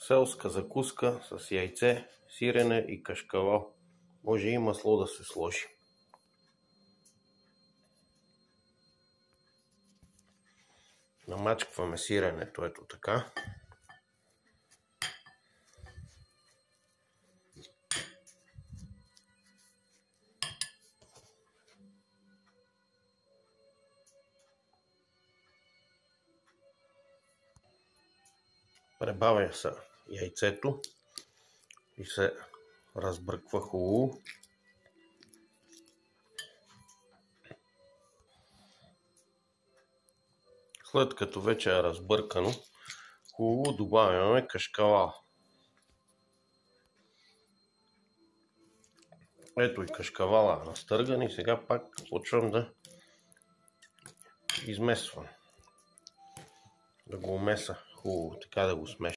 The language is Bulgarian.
Селска закуска с яйце, сирене и кашкавал. Може и масло да се сложи. Намачкваме сиренето, ето така. Пребавя се яйцето и се разбърква хубаво. След като вече е разбъркано, хубаво добавяме кашкавал. Ето и кашкавала разтърган и сега пак почвам да измесвам. Да го умеса хубаво, така да го смеша.